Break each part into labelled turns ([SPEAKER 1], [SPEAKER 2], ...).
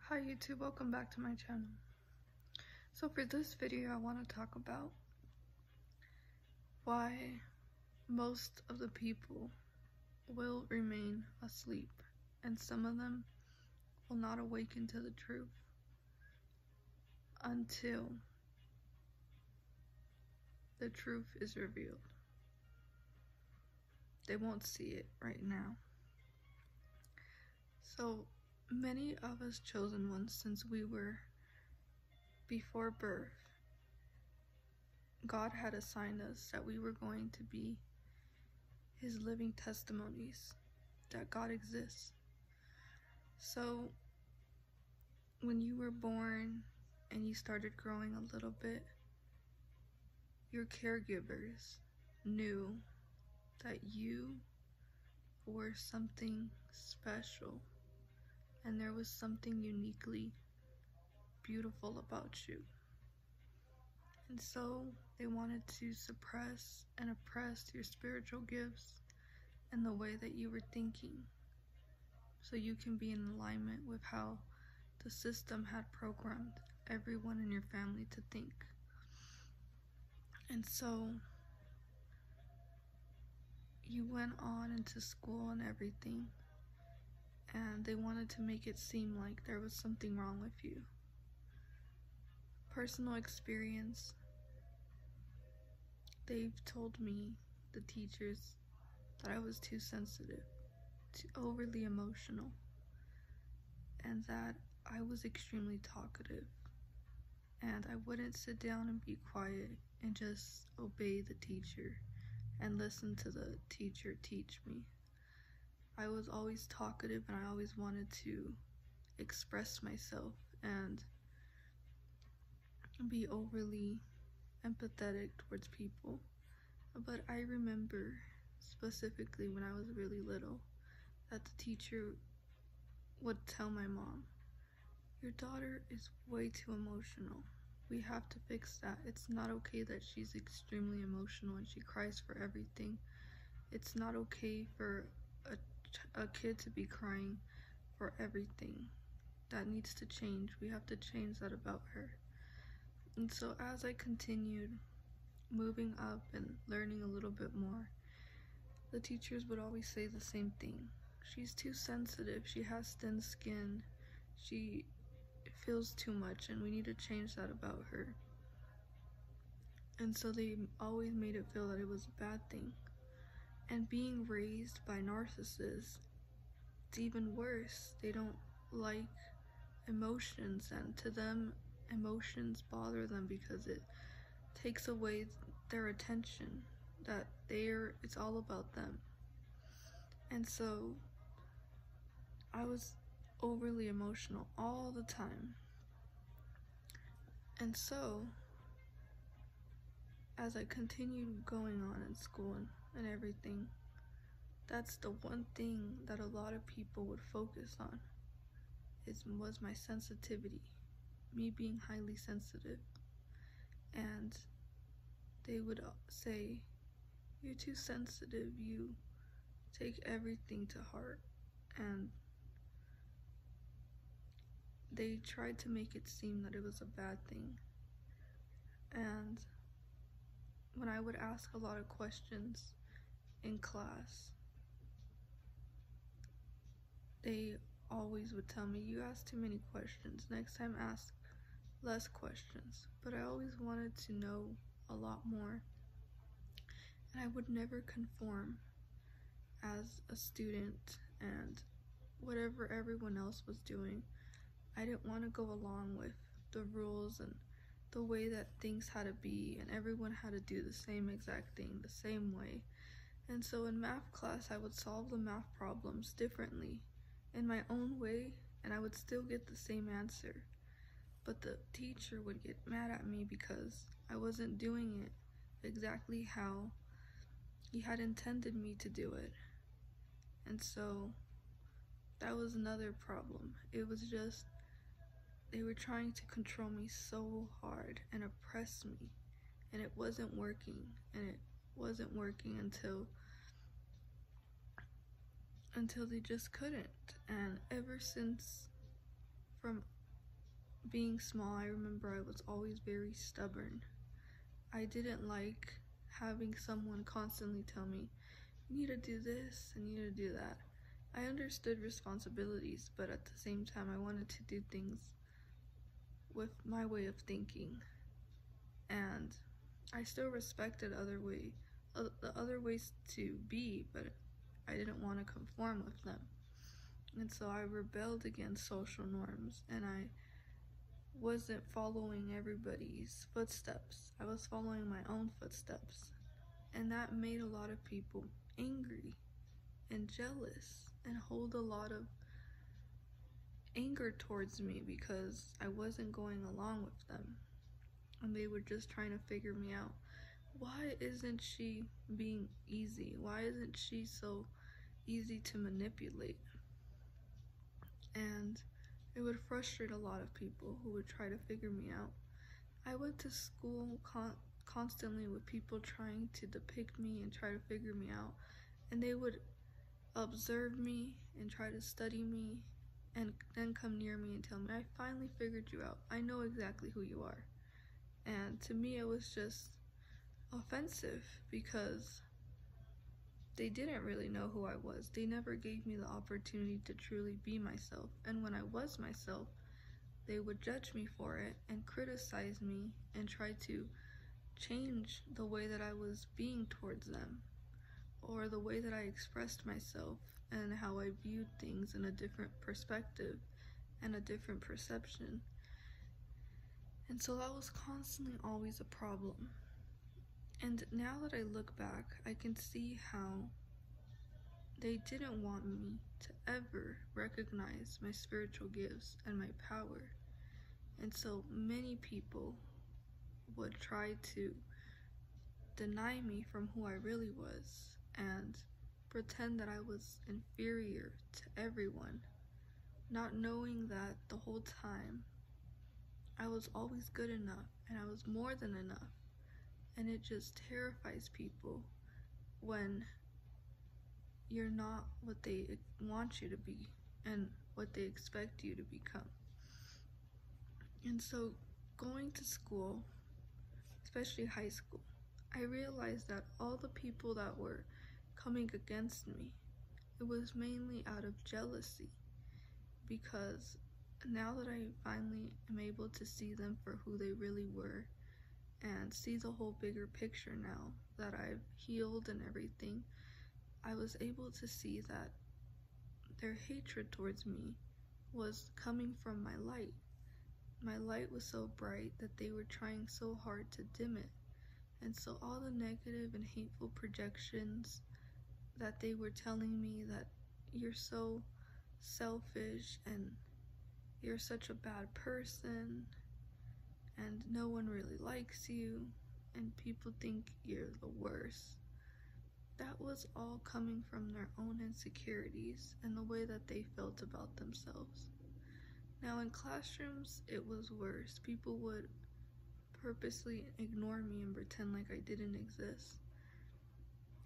[SPEAKER 1] Hi YouTube, welcome back to my channel. So for this video I want to talk about why most of the people will remain asleep and some of them will not awaken to the truth until the truth is revealed. They won't see it right now. So many of us chosen ones, since we were before birth, God had assigned us that we were going to be His living testimonies that God exists. So when you were born and you started growing a little bit, your caregivers knew that you were something special and there was something uniquely beautiful about you. And so they wanted to suppress and oppress your spiritual gifts and the way that you were thinking, so you can be in alignment with how the system had programmed everyone in your family to think. And so you went on into school and everything, and they wanted to make it seem like there was something wrong with you. Personal experience, they've told me, the teachers, that I was too sensitive, too overly emotional, and that I was extremely talkative, and I wouldn't sit down and be quiet and just obey the teacher and listen to the teacher teach me. I was always talkative and I always wanted to express myself and be overly empathetic towards people. But I remember specifically when I was really little that the teacher would tell my mom, "Your daughter is way too emotional. We have to fix that. It's not okay that she's extremely emotional and she cries for everything. It's not okay for a kid to be crying for everything. That needs to change. We have to change that about her." And so as I continued moving up and learning a little bit more, the teachers would always say the same thing. "She's too sensitive. She has thin skin. She feels too much and we need to change that about her." And so they always made it feel that it was a bad thing. And being raised by narcissists, it's even worse. They don't like emotions, and to them emotions bother them because it takes away their attention, that it's all about them. And so I was overly emotional all the time. And so as I continued going on in school and everything, that's the one thing that a lot of people would focus on, was my sensitivity, me being highly sensitive. And they would say, "You're too sensitive, you take everything to heart." And they tried to make it seem that it was a bad thing. And when I would ask a lot of questions in class, they always would tell me, "You ask too many questions. Next time ask less questions." But I always wanted to know a lot more. And I would never conform as a student, and whatever everyone else was doing, I didn't want to go along with the rules and the way that things had to be, and everyone had to do the same exact thing the same way. And so in math class, I would solve the math problems differently in my own way, and I would still get the same answer. But the teacher would get mad at me because I wasn't doing it exactly how he had intended me to do it. And so that was another problem. It was just, they were trying to control me so hard and oppress me, and it wasn't working. And it wasn't working until they just couldn't. And ever since, from being small, I remember I was always very stubborn. I didn't like having someone constantly tell me, you need to do this and you need to do that. I understood responsibilities, but at the same time, I wanted to do things with my way of thinking. And I still respected the other ways to be, but I didn't want to conform with them. And so I rebelled against social norms, and I wasn't following everybody's footsteps. I was following my own footsteps. And that made a lot of people angry and jealous and hold a lot of anger towards me because I wasn't going along with them. And they were just trying to figure me out. Why isn't she being easy? Why isn't she so easy to manipulate? And it would frustrate a lot of people who would try to figure me out. I went to school constantly with people trying to depict me and try to figure me out, and they would observe me and try to study me and then come near me and tell me, I finally figured you out. I know exactly who you are. And to me, it was just offensive because they didn't really know who I was. They never gave me the opportunity to truly be myself. And when I was myself, they would judge me for it and criticize me and try to change the way that I was being towards them, or the way that I expressed myself and how I viewed things in a different perspective and a different perception. And so that was constantly always a problem. And now that I look back, I can see how they didn't want me to ever recognize my spiritual gifts and my power. And so many people would try to deny me from who I really was and pretend that I was inferior to everyone, not knowing that the whole time I was always good enough and I was more than enough. And it just terrifies people when you're not what they want you to be and what they expect you to become. And so going to school, especially high school, I realized that all the people that were coming against me, it was mainly out of jealousy, because now that I finally am able to see them for who they really were and see the whole bigger picture now that I've healed and everything, I was able to see that their hatred towards me was coming from my light. My light was so bright that they were trying so hard to dim it. And so all the negative and hateful projections that they were telling me, that you're so selfish and you're such a bad person and no one really likes you and people think you're the worst, that was all coming from their own insecurities and the way that they felt about themselves. Now in classrooms, it was worse. People would purposely ignore me and pretend like I didn't exist.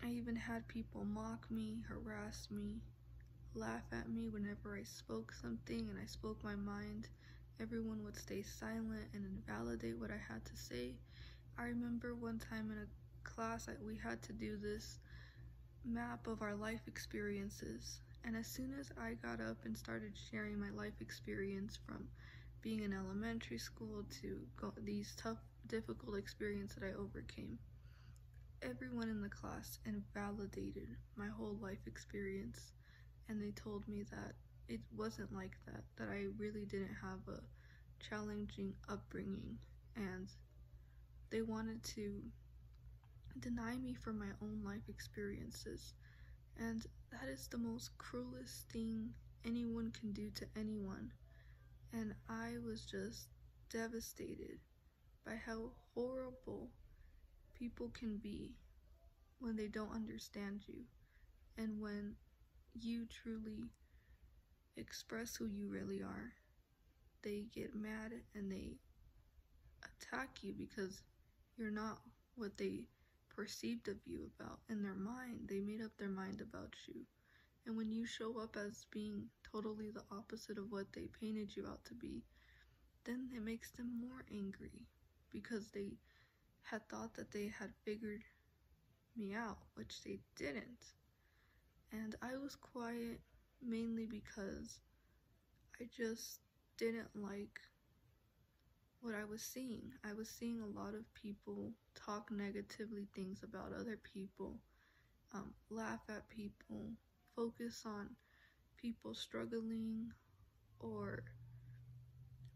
[SPEAKER 1] I even had people mock me, harass me, laugh at me whenever I spoke something and I spoke my mind. Everyone would stay silent and invalidate what I had to say. I remember one time in a class we had to do this map of our life experiences, and as soon as I got up and started sharing my life experience from being in elementary school to these tough, difficult experiences that I overcame, everyone in the class invalidated my whole life experience, and they told me that it wasn't like that I really didn't have a challenging upbringing, and they wanted to deny me from my own life experiences. And that is the most cruelest thing anyone can do to anyone. And I was just devastated by how horrible people can be when they don't understand you and when you truly express who you really are. They get mad and they attack you because you're not what they perceived of you about in their mind. They made up their mind about you. And when you show up as being totally the opposite of what they painted you out to be, then it makes them more angry because they had thought that they had figured me out, which they didn't. And I was quiet mainly because I just didn't like what I was seeing. I was seeing a lot of people talk negatively things about other people, laugh at people, focus on people struggling, or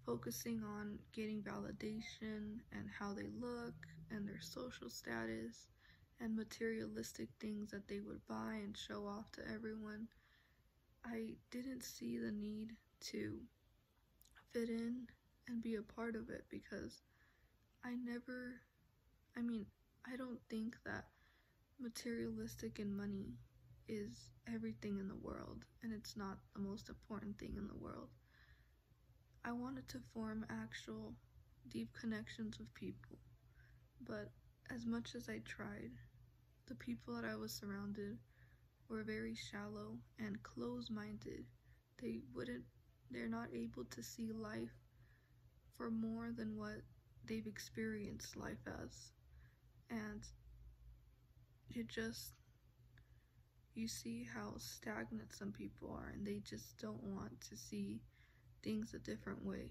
[SPEAKER 1] focusing on getting validation and how they look and their social status and materialistic things that they would buy and show off to everyone. I didn't see the need to fit in and be a part of it because I don't think that materialistic and money is everything in the world, and it's not the most important thing in the world. I wanted to form actual deep connections with people, but as much as I tried, the people that I was surrounded were very shallow and close-minded. They're not able to see life for more than what they've experienced life as. And you see how stagnant some people are, and they just don't want to see things a different way.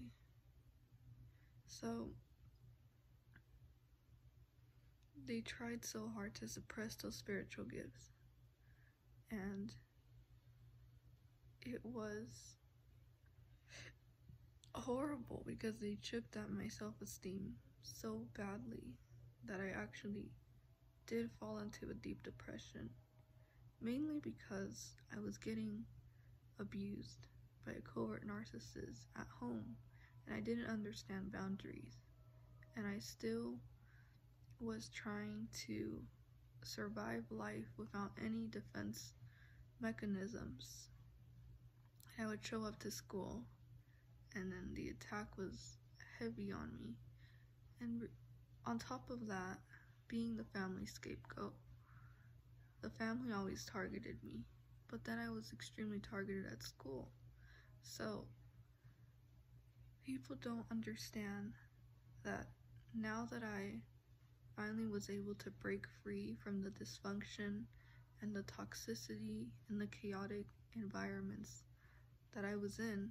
[SPEAKER 1] So they tried so hard to suppress those spiritual gifts, and it was horrible because they chipped at my self-esteem so badly that I actually did fall into a deep depression, mainly because I was getting abused by a covert narcissist at home, and I didn't understand boundaries, and I still was trying to survive life without any defense mechanisms. I would show up to school, and then the attack was heavy on me, and on top of that, being the family scapegoat, the family always targeted me, but then I was extremely targeted at school. So people don't understand that now that I finally was able to break free from the dysfunction and the toxicity and the chaotic environments that I was in,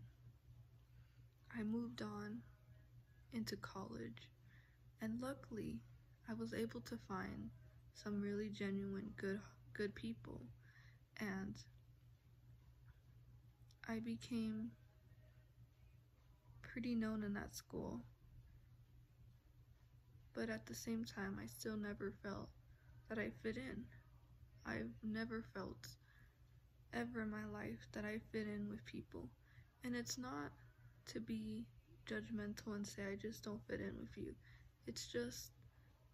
[SPEAKER 1] I moved on into college, and luckily I was able to find some really genuine good people, and I became pretty known in that school. But at the same time, I still never felt that I fit in. I've never felt ever in my life that I fit in with people. And it's not to be judgmental and say I just don't fit in with you. It's just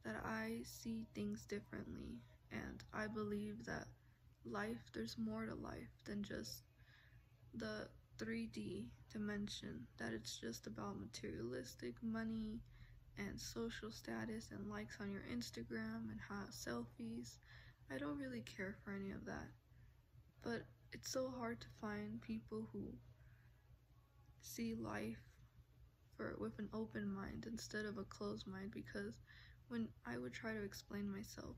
[SPEAKER 1] that I see things differently, and I believe that there's more to life than just the 3D dimension, that it's just about materialistic money and social status and likes on your Instagram and selfies. I don't really care for any of that, but it's so hard to find people who see life with an open mind instead of a closed mind, because when I would try to explain myself,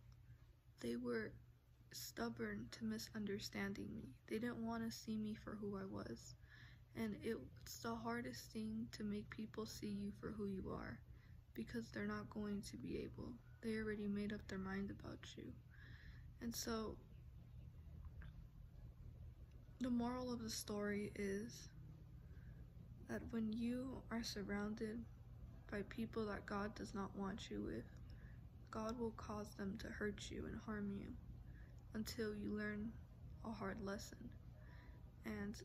[SPEAKER 1] they were stubborn to misunderstanding me. They didn't want to see me for who I was, and it's the hardest thing to make people see you for who you are, because they're not going to be able. They already made up their mind about you. And so the moral of the story is that when you are surrounded by people that God does not want you with, God will cause them to hurt you and harm you until you learn a hard lesson. And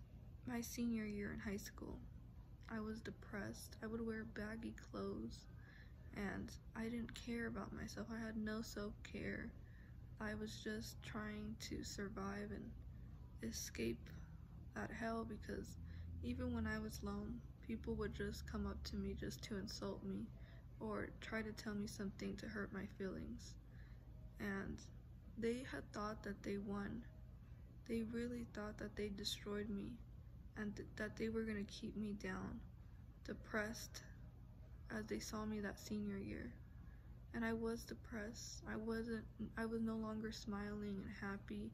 [SPEAKER 1] my senior year in high school, I was depressed. I would wear baggy clothes, and I didn't care about myself. I had no self-care. I was just trying to survive and escape that hell, because even when I was alone, people would just come up to me just to insult me or try to tell me something to hurt my feelings. And they had thought that they won. They really thought that they destroyed me, and that they were going to keep me down, depressed, as they saw me that senior year. And I was depressed. I was no longer smiling and happy.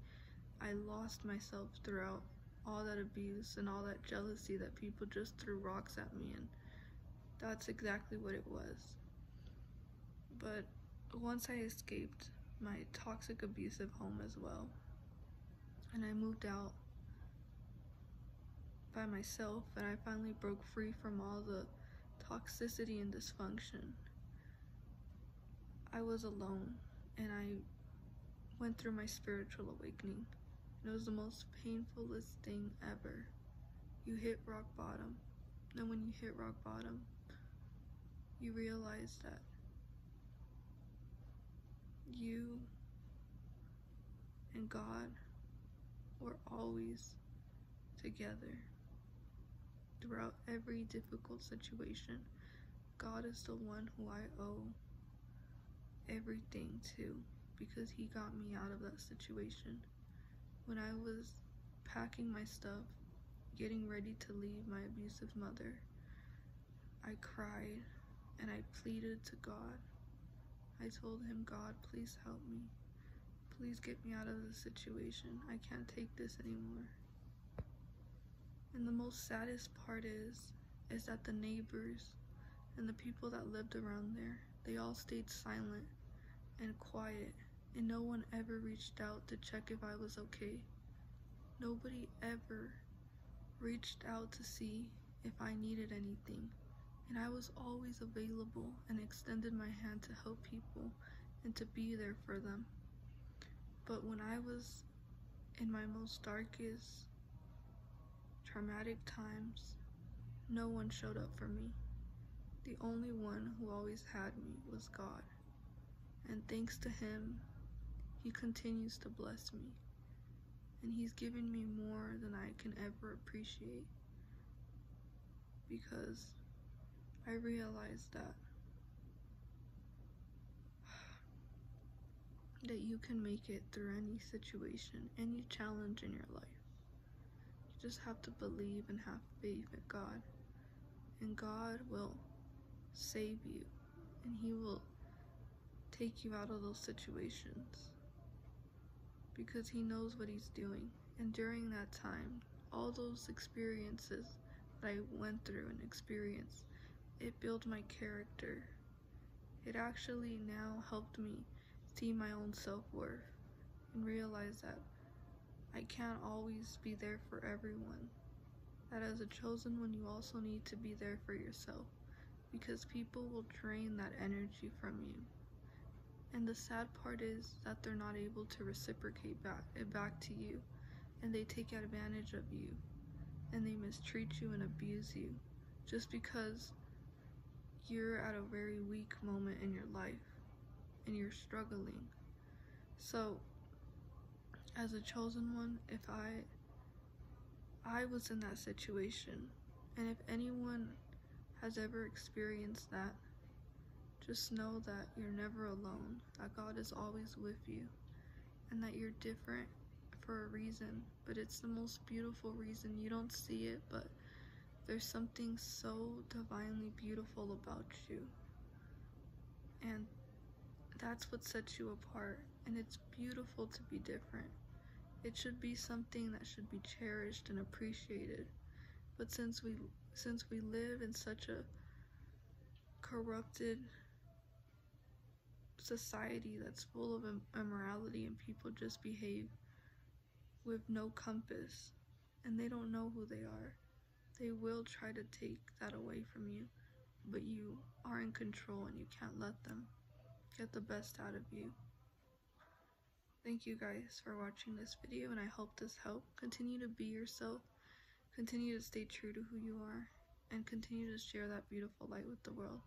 [SPEAKER 1] I lost myself throughout all that abuse and all that jealousy that people just threw rocks at me, and that's exactly what it was. But once I escaped my toxic, abusive home as well, and I moved out by myself, and I finally broke free from all the toxicity and dysfunction, I was alone, and I went through my spiritual awakening. It was the most painfulest thing ever. You hit rock bottom, and when you hit rock bottom, you realize that you and God were always together throughout every difficult situation. God is the one who I owe everything to, because he got me out of that situation. When I was packing my stuff, getting ready to leave my abusive mother, I cried and I pleaded to God. I told him, God, please help me. Please get me out of this situation. I can't take this anymore. And the most saddest part is that the neighbors and the people that lived around there, they all stayed silent and quiet, and no one ever reached out to check if I was okay. Nobody ever reached out to see if I needed anything, and I was always available and extended my hand to help people and to be there for them. But when I was in my most darkest, traumatic times, no one showed up for me. The only one who always had me was God. And thanks to him, he continues to bless me. And he's given me more than I can ever appreciate. Because I realized that you can make it through any situation, any challenge in your life. You just have to believe and have faith in God. And God will save you, and he will take you out of those situations, because he knows what he's doing. And during that time, all those experiences that I went through and experienced, it built my character. It actually now helped me see my own self-worth and realize that I can't always be there for everyone. That as a chosen one, you also need to be there for yourself, because people will drain that energy from you. And the sad part is that they're not able to reciprocate back to you, and they take advantage of you, and they mistreat you and abuse you just because you're at a very weak moment in your life and you're struggling. So as a chosen one, if I was in that situation, and if anyone has ever experienced that, just know that you're never alone, that God is always with you, and that you're different for a reason, but it's the most beautiful reason. You don't see it, but there's something so divinely beautiful about you, and that's what sets you apart. And it's beautiful to be different. It should be something that should be cherished and appreciated. But since we live in such a corrupted society that's full of immorality, and people just behave with no compass, and they don't know who they are, they will try to take that away from you, but you are in control and you can't let them get the best out of you. Thank you guys for watching this video, and I hope this helped. Continue to be yourself, continue to stay true to who you are, and continue to share that beautiful light with the world.